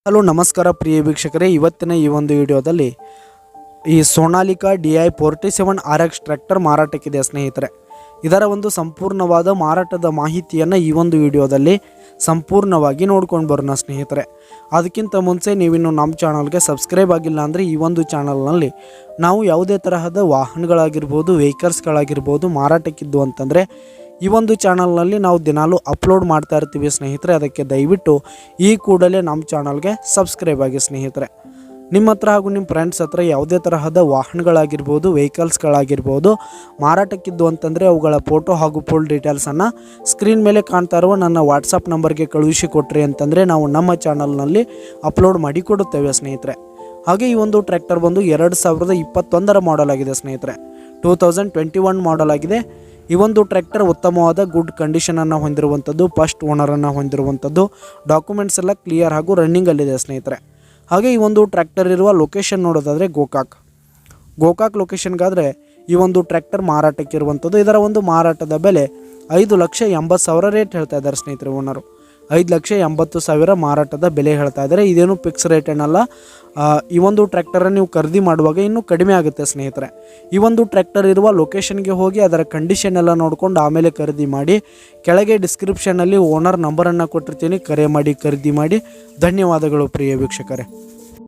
Hello ನಮಸ್ಕಾರ ಪ್ರಿಯ ವೀಕ್ಷಕರೇ, ಇವತ್ತಿನ ಈ ಒಂದು ವಿಡಿಯೋದಲ್ಲಿ ಈ ಸೋನಾಲಿಕಾ DI 47 RX ಟ್ರ್ಯಾಕ್ಟರ್ ಮಾರಾಟಕ್ಕಿದೆ ಸ್ನೇಹಿತರೆ. ಇದರ ಒಂದು ಸಂಪೂರ್ಣವಾದ ಮಾರಾಟದ ಮಾಹಿತಿಯನ್ನು ಈ ಒಂದು ವಿಡಿಯೋದಲ್ಲಿ ಸಂಪೂರ್ಣವಾಗಿ ನೋಡ್ಕೊಂಡು ಬರೋಣ ಸ್ನೇಹಿತರೆ. ಅದಕ್ಕಿಂತ ಮುಂಚೆ ನೀವಿನ್ನು ನಮ್ಮ ಚಾನಲ್ಗೆ ಸಬ್ಸ್ಕ್ರೈಬ್ ಆಗಿಲ್ಲ ಅಂದರೆ ಈ ಒಂದು ಚಾನಲ್ನಲ್ಲಿ ನಾವು ಯಾವುದೇ ತರಹದ ವಾಹನಗಳಾಗಿರ್ಬೋದು, ವೆಹಿಕಲ್ಸ್ಗಳಾಗಿರ್ಬೋದು ಮಾರಾಟಕ್ಕಿದ್ದು ಅಂತಂದರೆ ಈ ಒಂದು ಚಾನಲ್ನಲ್ಲಿ ನಾವು ದಿನಾಲೂ ಅಪ್ಲೋಡ್ ಮಾಡ್ತಾ ಇರ್ತೀವಿ ಸ್ನೇಹಿತರೆ. ಅದಕ್ಕೆ ದಯವಿಟ್ಟು ಈ ಕೂಡಲೇ ನಮ್ಮ ಚಾನಲ್ಗೆ ಸಬ್ಸ್ಕ್ರೈಬ್ ಆಗಿ ಸ್ನೇಹಿತರೆ. ನಿಮ್ಮ ಹತ್ರ ಹಾಗೂ ನಿಮ್ಮ ಫ್ರೆಂಡ್ಸ್ ಹತ್ರ ಯಾವುದೇ ತರಹದ ವಾಹನಗಳಾಗಿರ್ಬೋದು, ವೆಹಿಕಲ್ಸ್ಗಳಾಗಿರ್ಬೋದು ಮಾರಾಟಕ್ಕಿದ್ದು ಅಂತಂದರೆ ಅವುಗಳ ಫೋಟೋ ಹಾಗೂ ಫುಲ್ ಡೀಟೇಲ್ಸನ್ನು ಸ್ಕ್ರೀನ್ ಮೇಲೆ ಕಾಣ್ತಾ ಇರುವ ನನ್ನ ವಾಟ್ಸಪ್ ನಂಬರ್ಗೆ ಕಳುಹಿಸಿ ಕೊಟ್ರಿ ಅಂತಂದರೆ ನಾವು ನಮ್ಮ ಚಾನಲ್ನಲ್ಲಿ ಅಪ್ಲೋಡ್ ಮಾಡಿ ಕೊಡುತ್ತೇವೆ ಸ್ನೇಹಿತರೆ. ಹಾಗೆ ಈ ಒಂದು ಟ್ರ್ಯಾಕ್ಟರ್ ಬಂದು 2021 ಮಾಡೆಲ್ ಆಗಿದೆ ಸ್ನೇಹಿತರೆ. 2021 ಮಾಡೆಲ್ ಆಗಿದೆ. ಈ ಒಂದು ಟ್ರ್ಯಾಕ್ಟರ್ ಉತ್ತಮವಾದ ಗುಡ್ ಕಂಡೀಷನನ್ನು ಹೊಂದಿರುವಂಥದ್ದು, ಫಸ್ಟ್ ಓನರನ್ನು ಹೊಂದಿರುವಂಥದ್ದು, ಡಾಕ್ಯುಮೆಂಟ್ಸ್ ಎಲ್ಲ ಕ್ಲಿಯರ್ ಹಾಗೂ ರನ್ನಿಂಗಲ್ಲಿದೆ ಸ್ನೇಹಿತರೆ. ಹಾಗೆ ಈ ಒಂದು ಟ್ರ್ಯಾಕ್ಟರ್ ಇರುವ ಲೊಕೇಶನ್ ನೋಡೋದಾದರೆ ಗೋಕಾಕ್ ಲೊಕೇಶನ್ಗಾದರೆ ಈ ಒಂದು ಟ್ರ್ಯಾಕ್ಟರ್ ಮಾರಾಟಕ್ಕಿರುವಂಥದ್ದು. ಇದರ ಒಂದು ಮಾರಾಟದ ಬೆಲೆ 5,80,000 ರೇಟ್ ಹೇಳ್ತಾ ಇದ್ದಾರೆ ಸ್ನೇಹಿತರೆ. ಓನರು 5,80,000 ಮಾರಾಟದ ಬೆಲೆ ಹೇಳ್ತಾ ಇದ್ದಾರೆ. ಇದೇನು ಫಿಕ್ಸ್ ರೇಟ್ ಏನಲ್ಲ. ಈ ಒಂದು ಟ್ರ್ಯಾಕ್ಟರನ್ನು ನೀವು ಖರೀದಿ ಮಾಡುವಾಗ ಇನ್ನೂ ಕಡಿಮೆ ಆಗುತ್ತೆ ಸ್ನೇಹಿತರೆ. ಈ ಒಂದು ಟ್ರ್ಯಾಕ್ಟರ್ ಇರುವ ಲೊಕೇಶನ್ಗೆ ಹೋಗಿ ಅದರ ಕಂಡೀಷನ್ ಎಲ್ಲ ನೋಡಿಕೊಂಡು ಆಮೇಲೆ ಖರೀದಿ ಮಾಡಿ. ಕೆಳಗೆ ಡಿಸ್ಕ್ರಿಪ್ಷನ್ನಲ್ಲಿ ಓನರ್ ನಂಬರನ್ನು ಕೊಟ್ಟಿರ್ತೀನಿ, ಕರೆ ಮಾಡಿ ಖರೀದಿ ಮಾಡಿ. ಧನ್ಯವಾದಗಳು ಪ್ರಿಯ ವೀಕ್ಷಕರೇ.